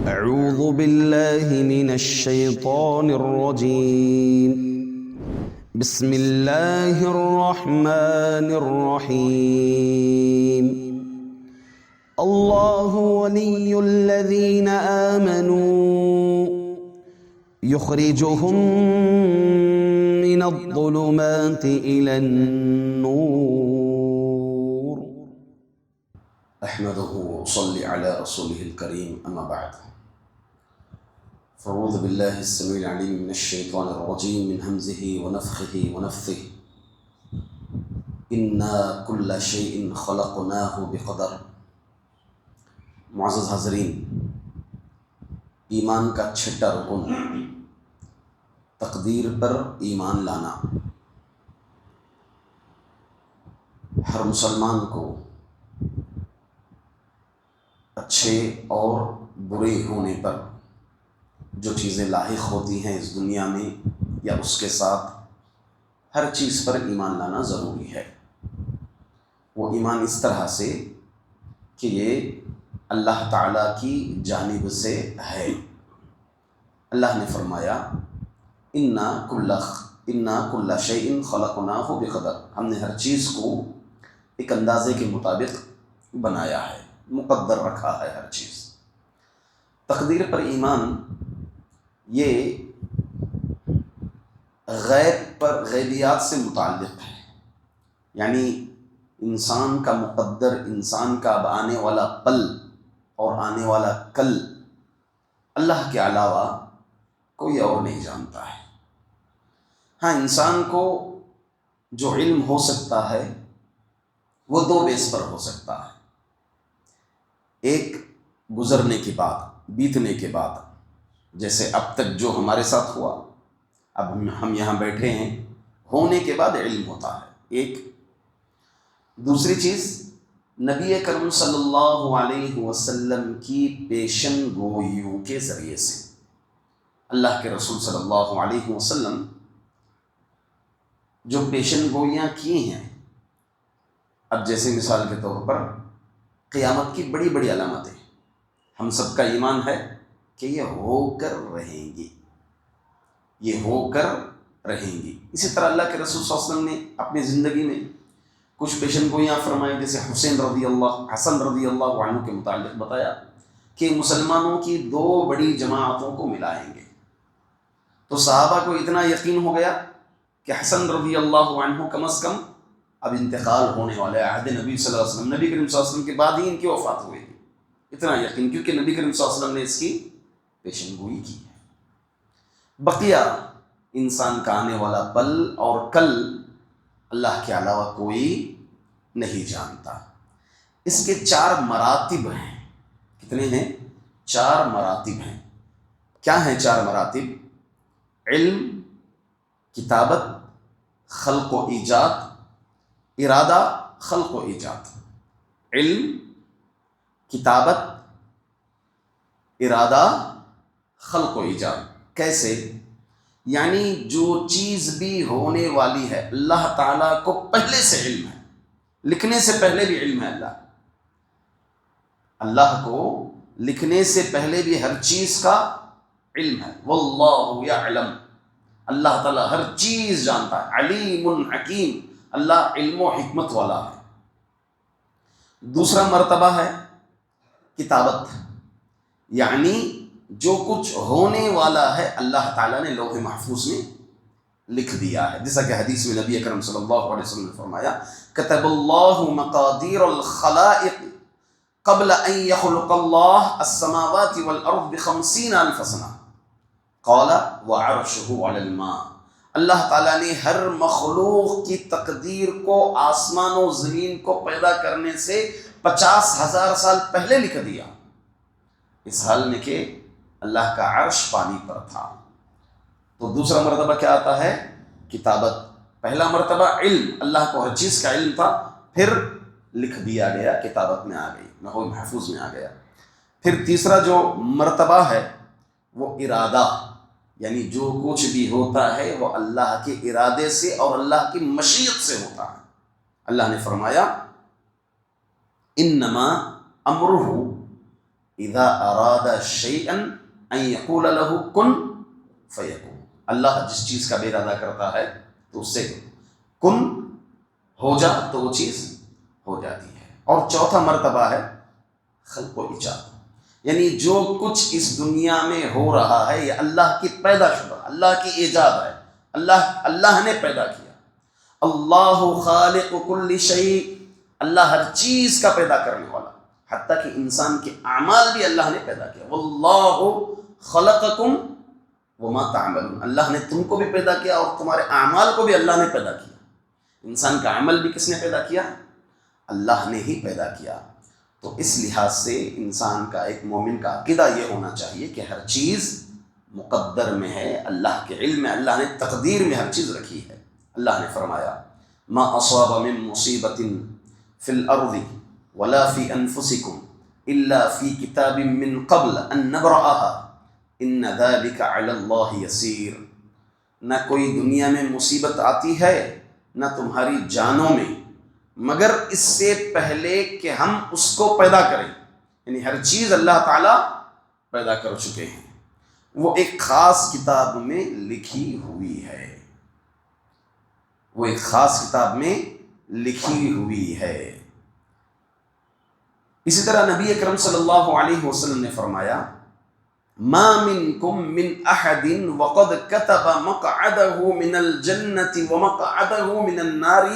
أعوذ بالله من الشيطان الرجيم. بسم الله الرحمن الرحيم. الله ولي الذين آمنوا يخرجهم من الظلمات إلى النور. أحمده وأصلي على رسوله الكريم أما بعد. فأعوذ بالله السميع العليم من الشيطان الرجيم من همزه ونفخه ونفثه. إنا كل شيء خلقناه بقدر. معزز حاضرین، ایمان کا چھٹا رکن تقدیر پر ایمان لانا ہر مسلمان کو اچھے اور برے ہونے پر جو چیزیں لاحق ہوتی ہیں اس دنیا میں یا اس کے ساتھ ہر چیز پر ایمان لانا ضروری ہے۔ وہ ایمان اس طرح سے کہ یہ اللہ تعالیٰ کی جانب سے ہے۔ اللہ نے فرمایا انا کل شیء خلقناہ بقدر، ہم نے ہر چیز کو ایک اندازے کے مطابق بنایا ہے، مقدر رکھا ہے ہر چیز۔ تقدیر پر ایمان یہ غیبیات سے متعلق ہے، یعنی انسان کا مقدر، انسان کا اب آنے والا پل اور آنے والا کل اللہ کے علاوہ کوئی اور نہیں جانتا ہے۔ ہاں، انسان کو جو علم ہو سکتا ہے وہ دو بیس پر ہو سکتا ہے۔ ایک گزرنے کے بعد، بیتنے کے بعد، جیسے اب تک جو ہمارے ساتھ ہوا، اب ہم یہاں بیٹھے ہیں، ہونے کے بعد علم ہوتا ہے ایک۔ دوسری چیز نبی کرم صلی اللہ علیہ وسلم کی پیشن گوئیوں کے ذریعے سے، اللہ کے رسول صلی اللہ علیہ وسلم جو پیشن گوئیاں کی ہیں، اب جیسے مثال کے طور پر قیامت کی بڑی بڑی علامتیں ہم سب کا ایمان ہے کہ یہ ہو کر رہیں گی، یہ ہو کر رہیں گی۔ اسی طرح اللہ کے رسول صلی اللہ علیہ وسلم نے اپنی زندگی میں کچھ پیشن گوئیاں فرمائی، جیسے حسن رضی اللہ عنہ کے متعلق بتایا کہ مسلمانوں کی دو بڑی جماعتوں کو ملائیں گے۔ تو صحابہ کو اتنا یقین ہو گیا کہ حسن رضی اللہ عنہ کم از کم اب انتقال ہونے والے عہد نبی صلی اللہ علیہ وسلم، نبی کریم صلی اللہ علیہ وسلم کے بعد ہی ان کی وفات ہوئے گی، اتنا یقین، کیونکہ نبی کریم صلی اللہ علیہ وسلم نے اس کی پیشن گوئی کی ہے۔ بقیہ انسان کا آنے والا پل اور کل اللہ کے علاوہ کوئی نہیں جانتا۔ اس کے 4 مراتب ہیں۔ کتنے ہیں؟ 4 مراتب ہیں۔ کیا ہیں 4 مراتب؟ علم، کتابت، خلق و ایجاد، ارادہ، خلق و ایجاد۔ علم، کتابت، ارادہ، خلق و ایجاد۔ کیسے؟ یعنی جو چیز بھی ہونے والی ہے اللہ تعالیٰ کو پہلے سے علم ہے، لکھنے سے پہلے بھی علم ہے۔ اللہ کو لکھنے سے پہلے بھی ہر چیز کا علم ہے۔ واللہ یعلم، اللہ تعالیٰ ہر چیز جانتا ہے، علیم حکیم، اللہ علم و حکمت والا ہے۔ دوسرا مرتبہ ہے کتابت، یعنی جو کچھ ہونے والا ہے اللہ تعالیٰ نے لوح محفوظ میں لکھ دیا ہے، جیسا کہ حدیث میں نبی اکرم صلی اللہ علیہ وسلم نے فرمایا کتب اللہ مقادیر الخلائق قبل ان يخلق اللہ السماوات والارض ب50,000 سنہ قال وعرشه علی الماء۔ اللہ تعالیٰ نے ہر مخلوق کی تقدیر کو آسمان و زمین کو پیدا کرنے سے 50,000 سال پہلے لکھ دیا، اس حال میں کہ اللہ کا عرش پانی پر تھا۔ تو دوسرا مرتبہ کیا آتا ہے؟ کتابت۔ پہلا مرتبہ علم، اللہ کو ہر چیز کا علم تھا، پھر لکھ دیا گیا، کتابت میں آ گئی، لوح محفوظ میں آ گیا۔ پھر تیسرا جو مرتبہ ہے وہ ارادہ، یعنی جو کچھ بھی ہوتا ہے وہ اللہ کے ارادے سے اور اللہ کی مشیت سے ہوتا ہے۔ اللہ نے فرمایا انما امرہ اذا اراد شیئا ان یقول له کن فیکون، اللہ جس چیز کا بھی ارادہ کرتا ہے تو اس سے کن ہو جا تو وہ چیز ہو جاتی ہے۔ اور چوتھا مرتبہ ہے خلق و ایجاد، یعنی جو کچھ اس دنیا میں ہو رہا ہے یہ اللہ کی پیدا شدہ، اللہ کی ایجاد ہے، اللہ نے پیدا کیا۔ اللہ خالق کل شیء، اللہ ہر چیز کا پیدا کرنے والا، حتیٰ کہ انسان کے اعمال بھی اللہ نے پیدا کیا۔ واللہ خلقکم وما تعملون، اللہ نے تم کو بھی پیدا کیا اور تمہارے اعمال کو بھی اللہ نے پیدا کیا۔ انسان کا عمل بھی کس نے پیدا کیا؟ اللہ نے ہی پیدا کیا۔ تو اس لحاظ سے انسان کا، ایک مومن کا عقیدہ یہ ہونا چاہیے کہ ہر چیز مقدر میں ہے، اللہ کے علم میں، اللہ نے تقدیر میں ہر چیز رکھی ہے۔ اللہ نے فرمایا ما اصاب من مصیبت فی الارض ولا فی انفسکم الا فی کتاب من قبل ان نبرأها ان ذلک علی اللہ یسیر، نہ کوئی دنیا میں مصیبت آتی ہے نہ تمہاری جانوں میں مگر اس سے پہلے کہ ہم اس کو پیدا کریں، یعنی ہر چیز اللہ تعالیٰ پیدا کر چکے ہیں، وہ ایک خاص کتاب میں لکھی ہوئی ہے، وہ ایک خاص کتاب میں لکھی ہوئی ہے۔ اسی طرح نبی اکرم صلی اللہ علیہ وسلم نے فرمایا ما منکم من احد وقد كتب مقعده من الجنة ومقعده من النار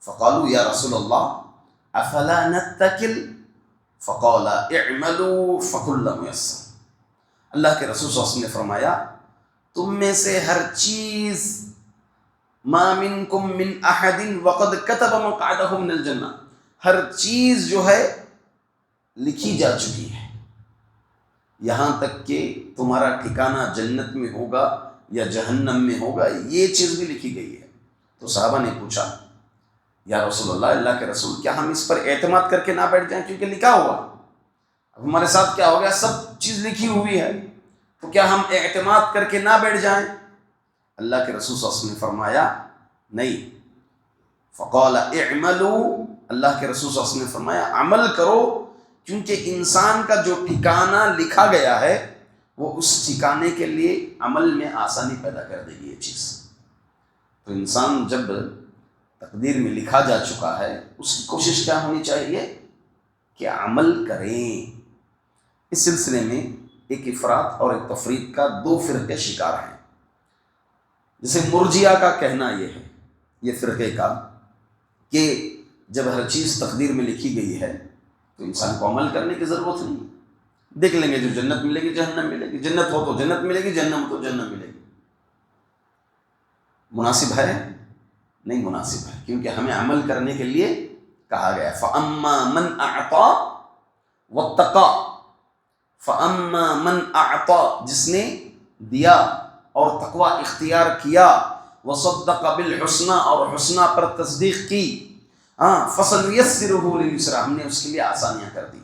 فقالوا یا رسول اللہ افلا نتکل فقال اعملوا فکل میسر، اللہ کے رسول صلی اللہ علیہ وسلم نے فرمایا تم میں سے ہر چیز، ما منکم من احد وقد كتب مقعده من الجنة، ہر چیز جو ہے لکھی جا چکی ہے، یہاں تک کہ تمہارا ٹھکانہ جنت میں ہوگا یا جہنم میں ہوگا، یہ چیز بھی لکھی گئی ہے۔ تو صحابہ نے پوچھا یا رسول اللہ، اللہ کے رسول کیا ہم اس پر اعتماد کر کے نہ بیٹھ جائیں کیونکہ لکھا ہوا، اب ہمارے ساتھ کیا ہو گیا، سب چیز لکھی ہوئی ہے، تو کیا ہم اعتماد کر کے نہ بیٹھ جائیں؟ اللہ کے رسول صلی اللہ علیہ وسلم نے فرمایا نہیں، فقال اعملوا، اللہ کے رسول صلی اللہ علیہ وسلم نے فرمایا عمل کرو، کیونکہ انسان کا جو ٹھکانہ لکھا گیا ہے وہ اس ٹھکانے کے لیے عمل میں آسانی پیدا کر دے گی یہ چیز۔ تو انسان جب تقدیر میں لکھا جا چکا ہے اس کی کوشش کیا ہونی چاہیے کہ عمل کریں۔ اس سلسلے میں ایک افراط اور ایک تفریط کا دو فرقے شکار ہیں۔ جیسے مرجئہ کا کہنا یہ ہے، یہ فرقے کا، کہ جب ہر چیز تقدیر میں لکھی گئی ہے تو انسان کو عمل کرنے کی ضرورت نہیں، دیکھ لیں گے جو جنت ملے گی جہنم ملے گی، جنت ہو تو جنت ملے گی، جہنم ہو تو جہنم ملے گی۔ مناسب ہے؟ نہیں مناسب ہے، کیونکہ ہمیں عمل کرنے کے لیے کہا گیا فَأَمَّا مَنْ أَعْطَى وَاتَّقَى، فَأَمَّا مَنْ أَعْطَى، جس نے دیا اور تقوی اختیار کیا، وَصَدَّقَ بِالْحُسْنَى، اور حسنہ پر تصدیق کی، فَسَنُيَسِّرُهُ لِلْيُسْرَى، ہم نے اس کے لیے آسانیاں کر دی۔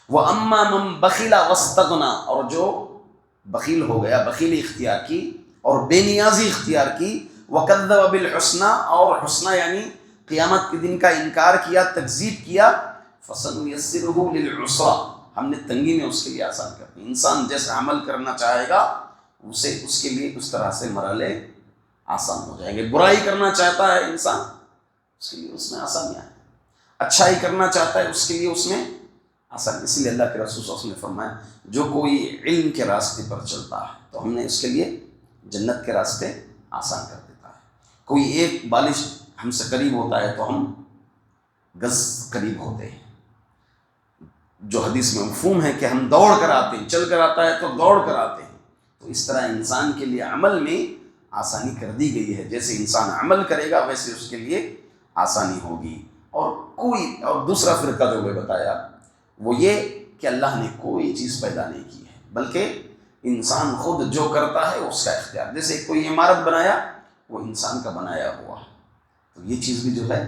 وَأَمَّا مَنْ بَخِلَ وَاسْتَغْنَى، اور جو بخیل ہو گیا، بخیلی اختیار کی اور بے نیازی اختیار کی، وَكَذَّبَ بِالْحُسْنَى، اور حسنہ یعنی قیامت کے دن کا انکار کیا، تکذیب کیا، فَسَنُيَسِّرُهُ لِلْعُسْرَى، ہم نے تنگی میں اس کے لیے آسان کر دی۔ انسان جیسا عمل کرنا چاہے گا اسے اس کے لیے اس طرح سے مرحلے آسان ہو جائیں گے۔ برائی کرنا چاہتا ہے انسان، اس کے لیے اس میں آسانیاں ہیں، اچھائی کرنا چاہتا ہے اس کے لیے اس میں آسانی۔ اس لیے اللہ کے رسول صلی اللہ علیہ وسلم نے فرمایا جو کوئی علم کے راستے پر چلتا ہے تو ہم نے اس کے لیے جنت کے راستے آسان کر دیتا ہے۔ کوئی ایک بالش ہم سے قریب ہوتا ہے تو ہم گز قریب ہوتے ہیں، جو حدیث میں مفہوم ہے کہ ہم دوڑ کر آتے ہیں، چل کر آتا ہے تو دوڑ کر آتے ہیں۔ تو اس طرح انسان کے لیے عمل میں آسانی کر دی گئی ہے، جیسے انسان عمل کرے گا ویسے اس کے لیے آسانی ہوگی۔ اور دوسرا فرقہ جو میں بتایا وہ یہ کہ اللہ نے کوئی چیز پیدا نہیں کی ہے، بلکہ انسان خود جو کرتا ہے اس کا اختیار، جیسے کوئی عمارت بنایا وہ انسان کا بنایا ہوا ہے، تو یہ چیز بھی جو ہے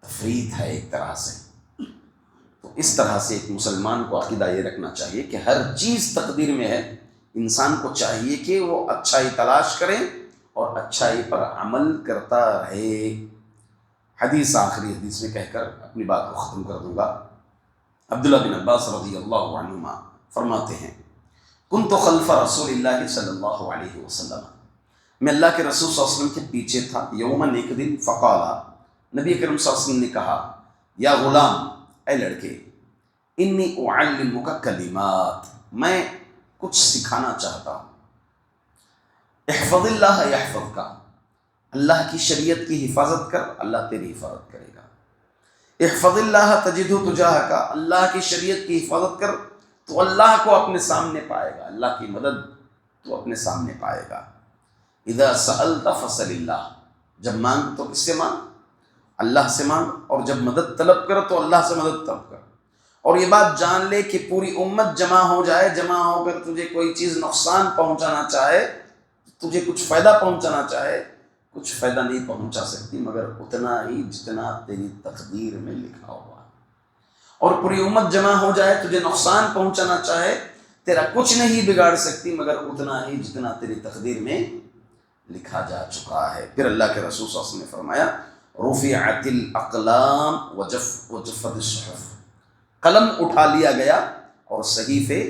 تفریط ہے ایک طرح سے۔ تو اس طرح سے ایک مسلمان کو عقیدہ یہ رکھنا چاہیے کہ ہر چیز تقدیر میں ہے، انسان کو چاہیے کہ وہ اچھائی تلاش کرے اور اچھائی پر عمل کرتا رہے۔ حدیث آخری حدیث میں کہہ کر اپنی بات کو ختم کر دوں گا۔ عبداللہ بن عباس رضی اللہ عنہما فرماتے ہیں کنت خلف رسول اللہ صلی اللہ علیہ وسلم، میں اللہ کے رسول صلی اللہ علیہ وسلم کے پیچھے تھا، یوماً ایک دن، فقالا، نبی کریم صلی اللہ علیہ وسلم نے کہا، یا غلام، اے لڑکے، انی اعلمک کلمات، میں کچھ سکھانا چاہتا ہوں، احفظ اللہ یحفظک، اللہ کی شریعت کی حفاظت کر، اللہ تیری حفاظت کرے گا، احفظ اللہ تجدہ تجاہک، اللہ کی شریعت کی حفاظت کر تو اللہ کو اپنے سامنے پائے گا، اللہ کی مدد تو اپنے سامنے پائے گا، اذا سألت فسل اللہ، جب مانگ تو کس سے مانگ؟ اللہ سے مانگ، اور جب مدد طلب کر تو اللہ سے مدد طلب کر، اور یہ بات جان لے کہ پوری امت جمع ہو جائے، جمع ہو کر تجھے کوئی چیز نقصان پہنچانا چاہے، تجھے کچھ فائدہ پہنچانا چاہے، کچھ فائدہ نہیں پہنچا سکتی مگر اتنا ہی جتنا تیری تقدیر میں لکھا ہوا، اور پوری امت جمع ہو جائے تجھے نقصان پہنچانا چاہے، تیرا کچھ نہیں بگاڑ سکتی مگر اتنا ہی جتنا تیری تقدیر میں لکھا جا چکا ہے۔ پھر اللہ کے رسول صلی اللہ علیہ وسلم نے فرمایا رفعت الاقلام وجفت الصحف، قلم اٹھا لیا گیا اور صحیفے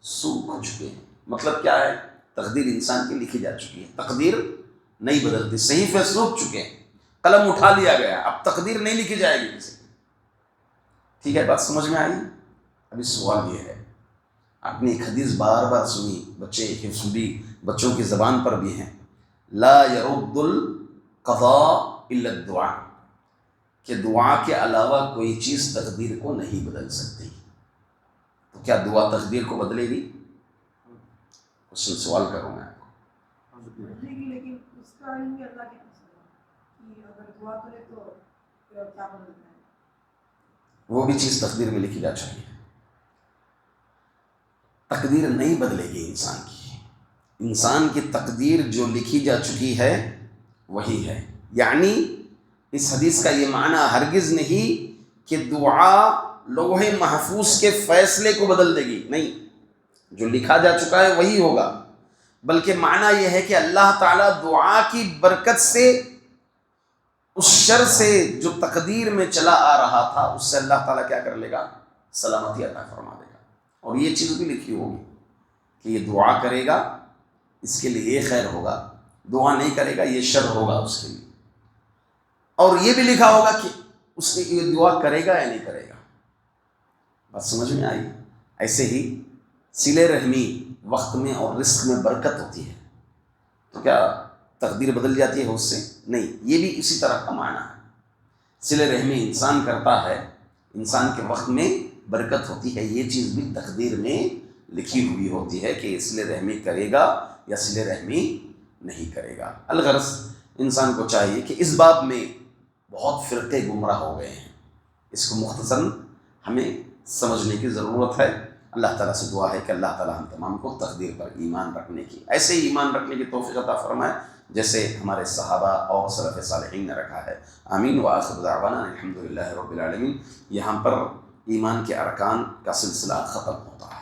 سوکھ چکے ہیں۔ مطلب کیا ہے؟ تقدیر انسان کی لکھی جا چکی ہے، تقدیر نہیں بدلتی، صحیفے سوکھ چکے ہیں، قلم اٹھا لیا گیا، اب تقدیر نہیں لکھی جائے گی کسی کی۔ ٹھیک ہے، بات سمجھ میں آئی؟ ابھی سوال یہ ہے، آپ نے ایک حدیث بار بار سنی، بچے حفظ بھی، بچوں کی زبان پر بھی ہیں، لا يرد القضاء الا الدعاء، کہ دعا کے علاوہ کوئی چیز تقدیر کو نہیں بدل سکتی۔ تو کیا دعا تقدیر کو بدلے گی؟ سوال کروں میں آپ کو۔ لیکن اس کا علم بھی اللہ کے پاس ہے کہ اگر دعا کرے تو کیا بدلتا ہے، وہ بھی چیز تقدیر میں لکھی جا چکی ہے، تقدیر نہیں بدلے گی انسان کی، انسان کی تقدیر جو لکھی جا چکی ہے وہی ہے۔ یعنی اس حدیث کا یہ معنی ہرگز نہیں کہ دعا لوح محفوظ کے فیصلے کو بدل دے گی، نہیں، جو لکھا جا چکا ہے وہی ہوگا، بلکہ معنی یہ ہے کہ اللہ تعالیٰ دعا کی برکت سے اس شر سے جو تقدیر میں چلا آ رہا تھا اس سے اللہ تعالیٰ کیا کر لے گا؟ سلامتی عطا فرما دے گا۔ اور یہ چیز بھی لکھی ہوگی کہ یہ دعا کرے گا اس کے لیے یہ خیر ہوگا، دعا نہیں کرے گا یہ شر ہوگا اس کے لیے، اور یہ بھی لکھا ہوگا کہ اس نے یہ دعا کرے گا یا نہیں کرے گا۔ بات سمجھ میں آئی؟ ایسے ہی صلہ رحمی وقت میں اور رزق میں برکت ہوتی ہے، تو کیا تقدیر بدل جاتی ہے اس سے؟ نہیں، یہ بھی اسی طرح کا معنی ہے۔ صلہ رحمی انسان کرتا ہے، انسان کے وقت میں برکت ہوتی ہے، یہ چیز بھی تقدیر میں لکھی ہوئی ہوتی ہے کہ صلہ رحمی کرے گا یا صلہ رحمی نہیں کرے گا۔ الغرض انسان کو چاہیے کہ اس باب میں بہت فرقے گمراہ ہو گئے ہیں، اس کو مختصراً ہمیں سمجھنے کی ضرورت ہے۔ اللہ تعالیٰ سے دعا ہے کہ اللہ تعالیٰ ہم تمام کو تقدیر پر ایمان رکھنے کی، ایسے ہی ایمان رکھنے کی توفیق عطا فرمائے جیسے ہمارے صحابہ اور سلف صالحین نے رکھا ہے۔ آمین وآخر دعوانا الحمدللہ رب العالمین۔ یہاں پر ایمان کے ارکان کا سلسلہ ختم ہوتا ہے۔